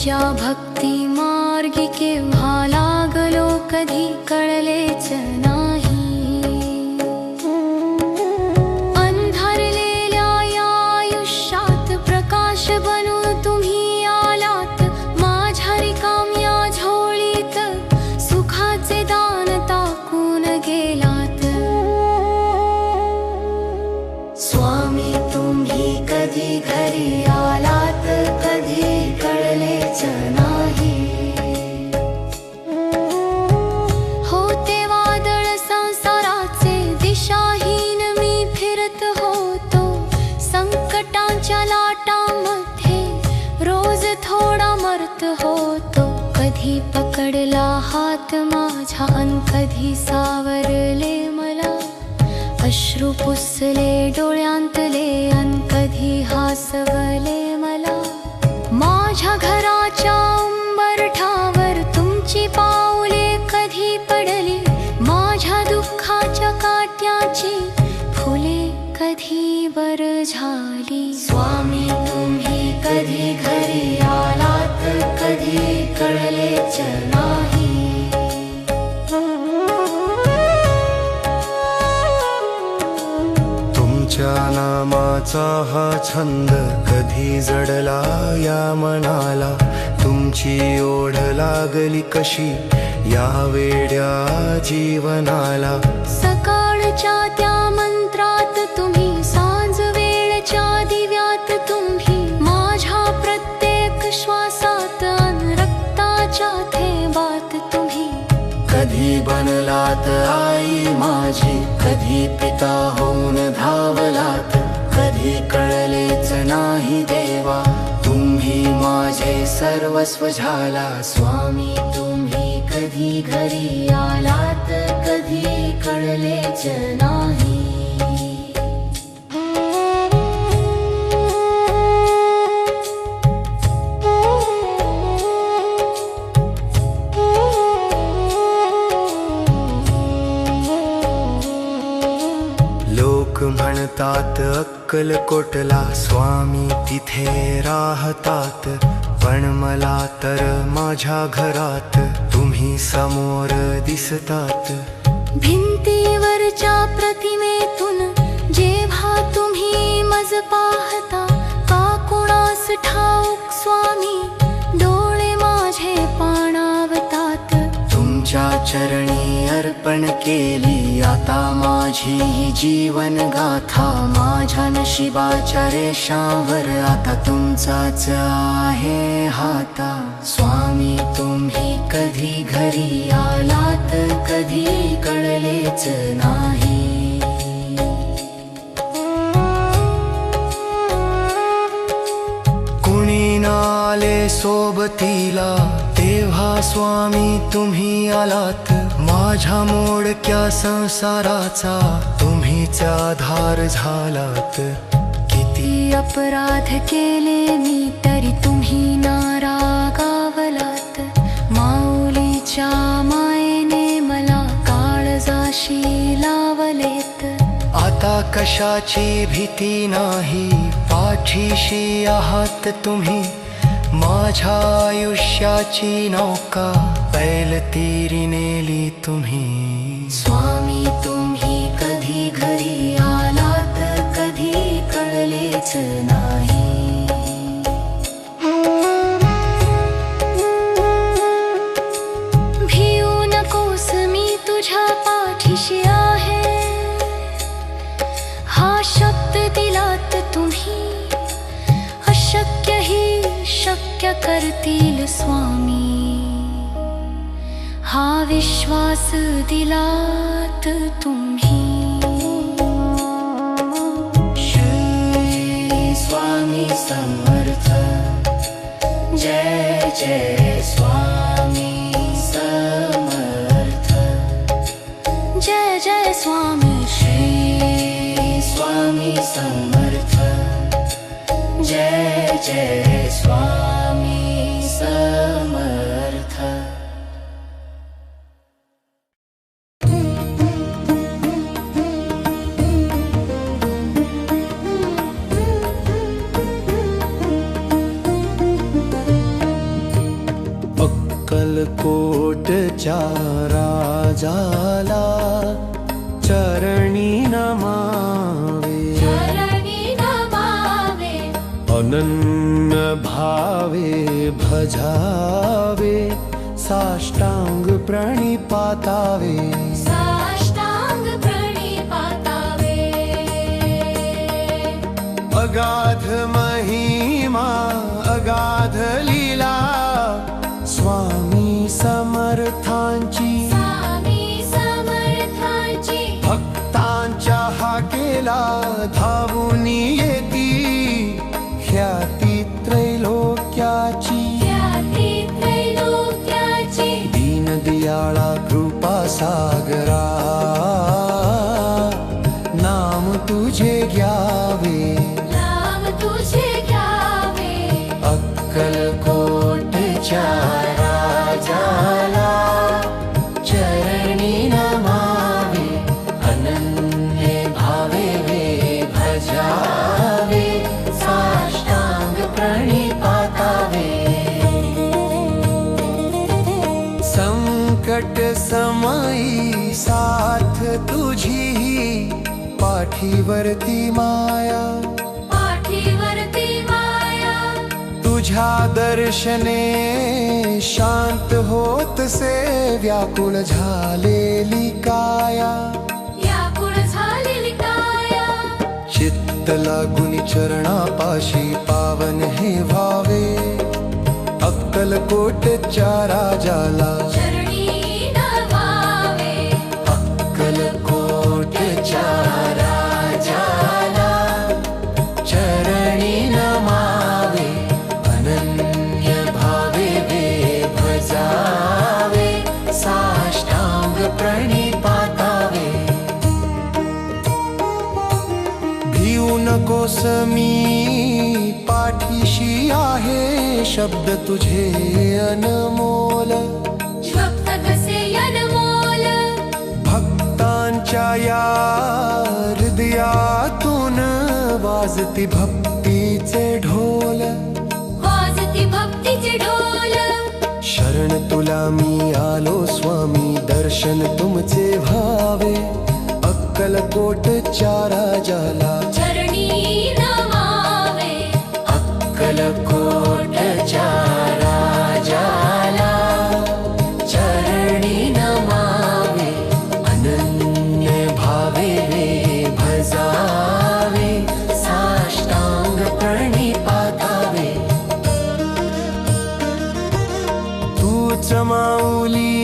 तुमच्या भक्ती मार्गी केव्हा लागलो कधी कळलेच नाही। अंधारलेल्या या आयुष्यात प्रकाश बनून तुम्ही आलात। माझ्या रिकाम्या झोळीत सुखाचे दान टाकून गेलात। स्वामी तुम्ही कधी घरी आलात कधी कळलेच नाही। होते वादळ संसाराचे दिशाहीन मी फिरत होतो। संकटांच्या लाटांमध्ये रोज थोडा मरत होतो। कधी पकडला हात माझा अन कधी सावरले मला। अश्रू पुसले डोळ्यांतले अन कधी हसवले मला। माझ्या घराच्या उंबरठ्यावर तुमची पाऊले कधी पडली। माझ्या दुःखाच्या काट्याची फुले कधी बर झाली। स्वामी तुम्ही कधी घरी आलात कधी कळलेच नाही। तुमच्या नामाचा हा छंद कधी जडला या मनाला। तुमची ओढ लागली कशी या वेड्या जीवनाला। सकाळच्या त्या मंत्रात तुम्ही सांज वेळच्या दिव्यात तुम्ही। माझ्या प्रत्येक श्वासात अन रक्ताच्या थेंबात तुम्ही। कधी बनलात आई माझी कधी पिता होऊन धावलात। कधी कळलेच नाही देवा तुम्ही माझे सर्वस्व झाला। स्वामी तुम्ही कधी घरी आलात कधी कळलेच नाही। लोक म्हणतात अक्कलकोटला स्वामी तिथे राहतात। पण मला तर माझ्या घरात तुम्ही समोर दिसतात। भिंतीवरच्या प्रतिमेतून जेव्हा तुम्ही मज पाहता। का कुणास ठाऊक स्वामी डोळे माझे पाणावतात। तुमच्या चरणी अर्पण केली आता माझी ही जीवन गाथा। माझ्या नशिबाच्या रेषावर आता तुमचाच आहे हाता। स्वामी तुम्ही कधी घरी आलात कधी कळलेच नाही। कुणी नाले सोबतीला तेव्हा स्वामी तुम्ही आलात। माझ्या मोडक्या संसाराचा तुम्हीच आधार झालात। किती अपराध केले मी तरी तुम्ही नारागावलात। माऊलीच्या मायेने मला काळजाशी लावलेत। आता कशाची भीती नाही पाठीशी आहात तुम्ही। माझ्या आयुष्याची नौका पैलतीरी नेली तुम्ही। स्वामी तुम्ही कधी घरी आलात कधी कळलेच नाही। भिऊ नकोस मी तुझ्या पाठीशी आहे। हा शब्द दिलात तुम्ही अशक्य ही शक्य करतील स्वामी। हा विश्वास दिलात तुम्ही। श्री स्वामी समर्थ जय जय स्वामी समर्थ। जय जय स्वामी श्री स्वामी समर्थ जय जय स्वामी समर्थ। अक्कलकोटच्या राजाला चरणी नमावे, अनन्य भावे भजावे, साष्टांग प्रणिपातावे, अगाध महिमा अगाध लीला स्वामी समर्थांची, भक्तांच्या हाकेला धावून येती ख्याती त्रैलोक्याची, दीनदयाळा कृपा सागरा नाम तुझे घ्यावे, अक्कलकोटच्या राजाला चरणी नमावे, अनन्य भावे भजावे, साष्टांग प्रणिपातावे, संकट समयी साथ तुझी पाठीवरती माया, तुझ्या दर्शने शांत होत से व्याकुळ झालेली काया, चित्त लागून चरणापाशी पावन हे व्हावे, अक्कलकोटच्या राजाला अक्कलकोटच्या राजाला चरणी नमावे, अनन्य भावे भजावे, साष्टांग प्रणिपातावे, भिऊ नकोस मी पाठीशी आहे, शब्द तुझे अनमोल, भक्तांच्या या हृदयातून वाजती भक्तीचे ढोल, शरण तुला मी आलो स्वामी, दर्शन तुमचे व्हावे, अक्कलकोटच्या राजाला अक्कलकोटच्या राजाला चरणी नमावे, अनन्य भावे भजावे, साष्टांग प्रणिपातावे, तूच माऊली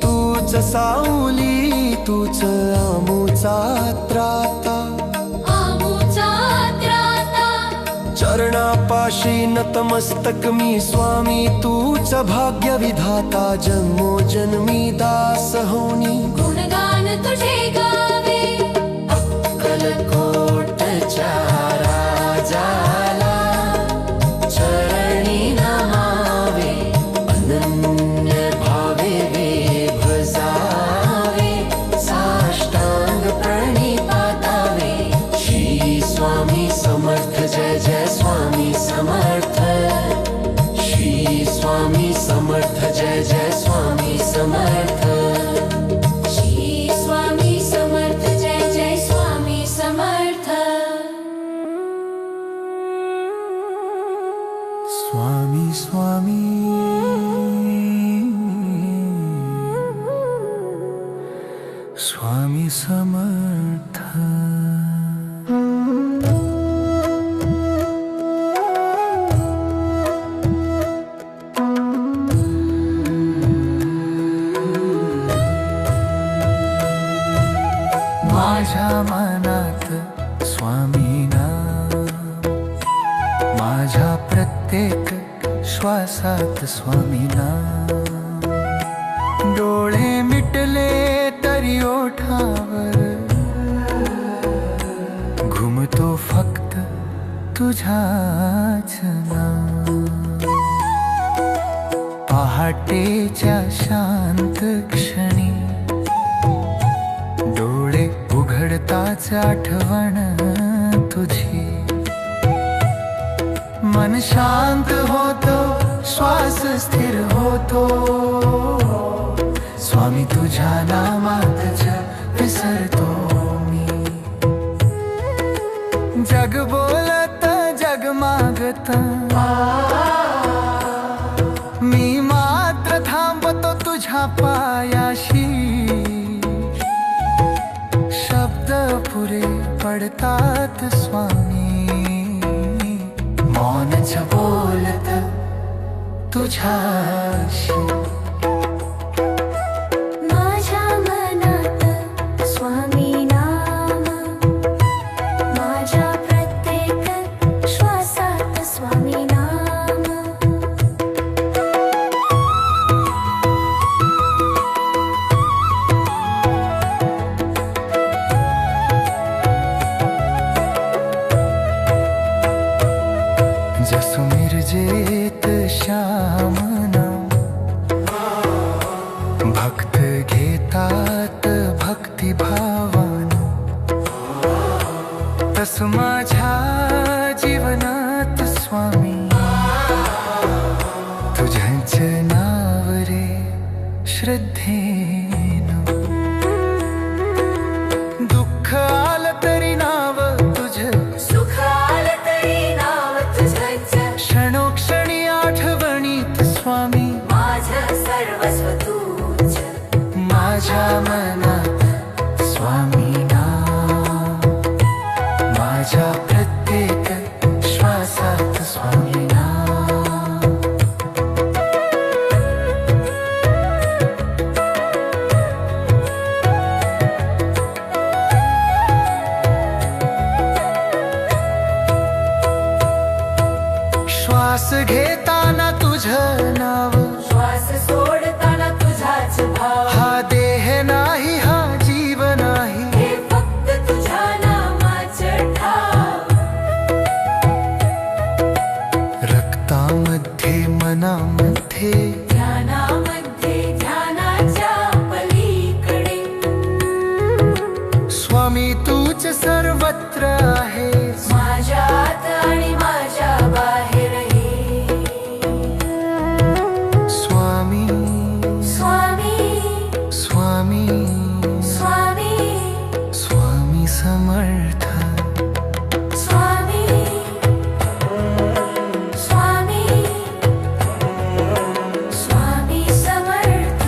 तूच साऊली, तूच आमुचा त्राता, चरणापाशी नतमस्तक मी स्वामी, तूच भाग्य विधाता, जन्मोजन्मी दास होनी गुणगान तुझे गावे, अक्कलकोटच्या राजाला चरणी नमावे, अनन्य भावे भजावे, साष्टांग प्रणिपातावे, श्री स्वामी समर्थ जय जय स्वामी समर्थ, श्री स्वामी समर्थ जय जय स्वामी समर्थ, श्री स्वामी समर्थ जय जय स्वामी समर्थ, स्वामी स्वामी स्वामी समर्थ, माझ्या मनात स्वामी नाम, माझ्या प्रत्येक श्वासात स्वामी नाम, डोळे मिटले तरी ओठावर घुमतो फक्त तुझ्याच नाम, पहाटेच्या शांत क्षणी डोळे उघडताच आठवण तुझी, मन शांत होतो श्वास स्थिर होतो. स्वामी तुझ्या नामात जग विसरतो मी. जग बोलत जग मागत, मी मात्र थांबतो तुझ्या पायाशी. शब्द पुरे पडतात स्वामी, मौनच बोलत तुझ्याशी. माझ्या मनात स्वामी नाम, माझ्या प्रत्येक श्वासात स्वामी नाम. जसं मिरजेत श्याम नाम, भक्त घेतात भक्तिभावानं. तस माझ्या जीवनात स्वामी तुझ्याच नाव रे श्रद्धेनं. दुःख आलं तरी नाव तुझं, सुख आलं तरी नाव तुझंच. क्षणोक्षणी आठवणीत स्वामी माझं सर्वस्व तूच. माझ्या मनात स्वामी नाम, माझ्या प्रत्येक श्वासात स्वामी नाम. श्वास घेताना तुझं नाव, श्वास सोडताना तुझाच भाव. हा देह नाही हा जीव नाही. हे फक्त तुझ्या नामाचं ठाव. रक्तामध्ये मनामध्ये ध्यानामध्ये ध्यानाच्या पलीकडे. स्वामी तूच सर्वत्र आहेस. माझ्या आत आणि माझ्या बाहेरही. स्वामी स्वामी स्वामी स्वामी स्वामी समर्थ. स्वामी स्वामी स्वामी समर्थ.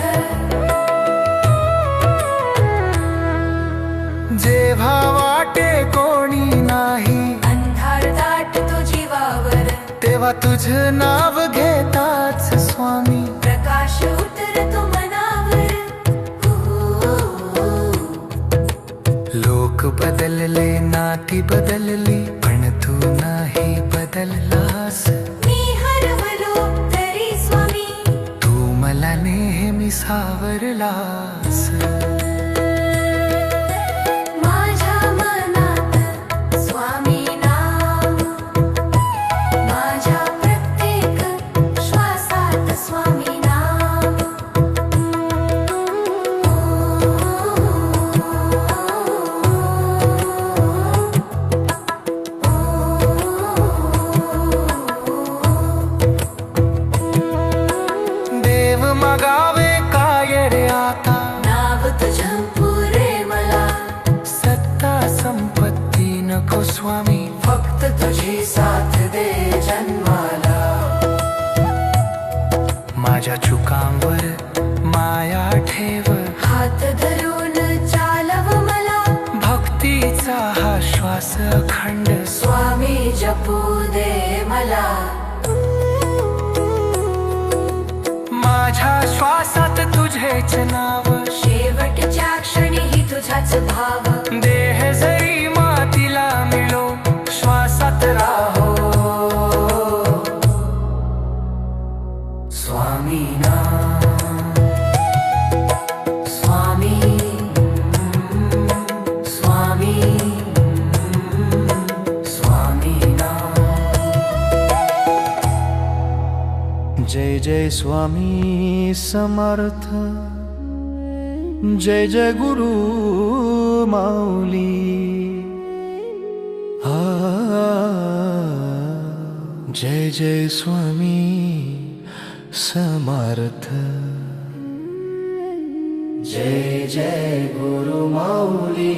जेव्हा वाटे कोणी नाही, अंधार दाटतो जीवावर. तेव्हा तुझं नाव घेताच स्वामी. प्रकाश उतरतो मनावर. लोक बदलले नाती बदलली, पण तू नाही बदललास. मी हरवलो तरी स्वामी तू मला नेहमी सावरलास. माझ्या मनात स्वामी नाम, माझ्या प्रत्येक श्वासात स्वामी नाम. देव मागावे काय रे आता, नाव तुझं पुरे मला. सत्ता संपत्ती नको स्वामी. फक्त तुझी साथ दे जन्माला. माझ्या चुकांवर माया ठेव, हात धरून चालव मला. भक्तीचा हा श्वास अखंड. स्वामी जपू दे मला. माझ्या श्वासात तुझेच नाव, शेवटच्या क्षणीही तुझाच भाव. देह जरी मातीला मिळो, श्वासात राहो. स्वामी नाम स्वामी स्वामी स्वामी नाम. जय जय स्वामी समर्थ. जय जय गुरु माऊली. जय जय स्वामी समर्थ. जय जय गुरु माऊली,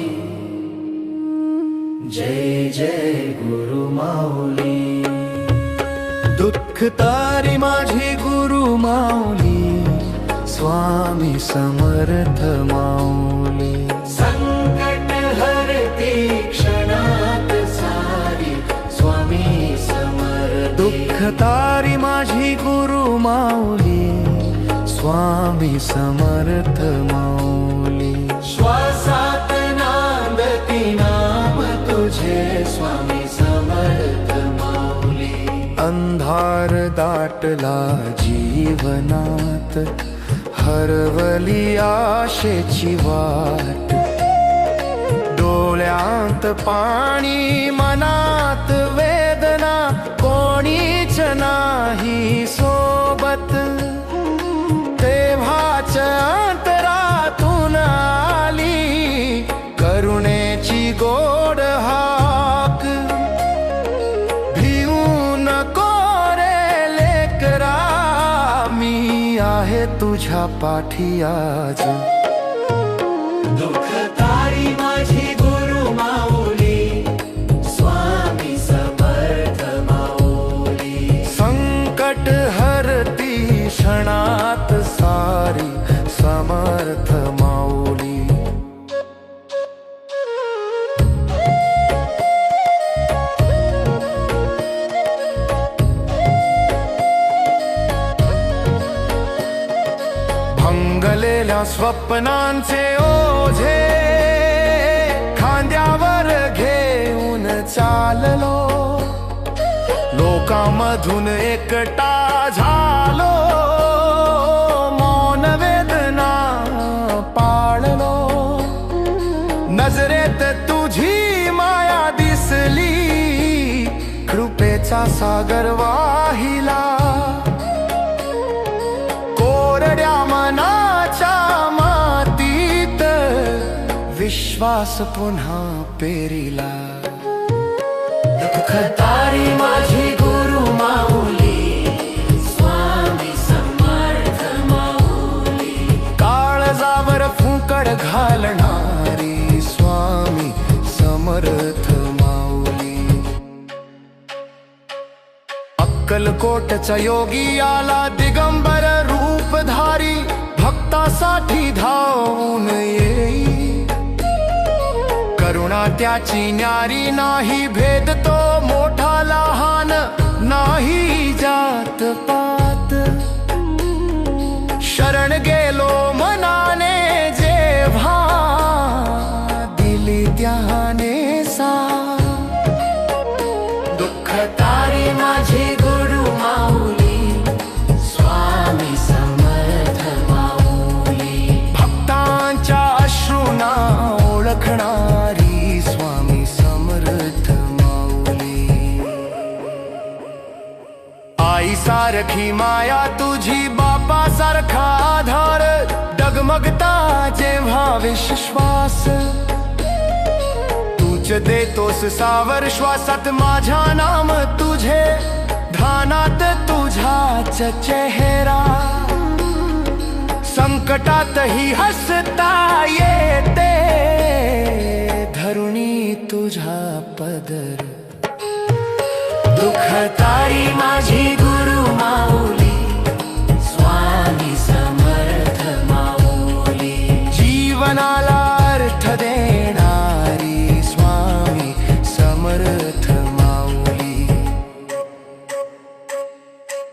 जय जय गुरु माऊली. दुःख तारी माझी गुरु माऊली, स्वामी समर्थ माऊली. संकट हरती क्षणात सारी, स्वामी समर्थ. दुःख तारी माझी गुरु माऊली, स्वामी समर्थ माऊली. श्वासात नांदती नाम तुझे, स्वामी समर्थ माऊली. अंधार दाटला जीवनात, हरवली आशेची वाट. डोळ्यात पाणी, मनात वेदना, कोणीच नाही सोबत. तेव्हाच अंतरातून आली करुणेची गोड हाक. भिवू नको रे लेकरा, मी आहे तुझ्या पाठी आज. दुःख तारी माझी गुरु माऊली, स्वामी समर्थ माऊली. संकट हरती क्षणात सारी, समर्थ माऊली. भंगलेल्या स्वप्नांचे ओझे खांद्यावर घेऊन चाललो. लोकांमधून एकटा झालो, मौन वेदना पाळलो. नजरेत तुझी माया दिसली, कृपेचा सागर वाहिला. कोरड्या मनाच्या मातीत विश्वास पुन्हा पेरिला. दुःख तारी माझी गुरु माऊली, स्वामी समर्थ माऊली. काळजावर फुंकर घालणारी, स्वामी समर्थ माऊली. अक्कलकोटचा योगी आला दिगंबर रूपधारी, भक्तासाठी धावून येई. करुणा त्याची न्यारी नाही, भेद तो मोठा लहान नाही जात पात. शरण गेलो मनाने जेव्हा, दिली त्याने साथ. दुःख तारी माझी गुरु माऊली, स्वामी समर्थ माऊली. भक्तांच्या अश्रूंना ओळखणारी, स्वामी समर्थ माऊली. आई सारखी माया तुझी, बापा सारखा आधार. डगमगता जेव्हा विश्वास, तूच देतोस सावर श्वासात. माझा नाम तुझे ध्यानात, तुझाच चेहरा. संकटातही हसता येते, धरुणी तुझा पदर. दुःख तारी माझी गुरु माऊली, स्वामी समर्थ माऊली. जीवनाला अर्थ देणारी, स्वामी समर्थ माऊली.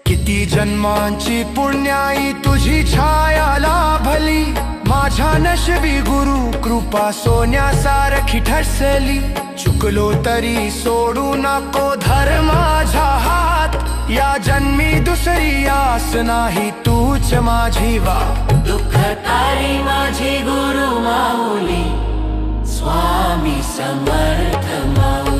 किती जन्मांची पुण्याई तुझी छाया लाभली. माझ्या नशिबी गुरु कृपा सोन्यासारखी ठसली. चुकलो तरी सोडू नको धर माझा हात. या जन्मी दुसरी आस नाही, तूच माझी वाट. दुःख तारी माझी गुरु माऊली, स्वामी समर्थ माऊली.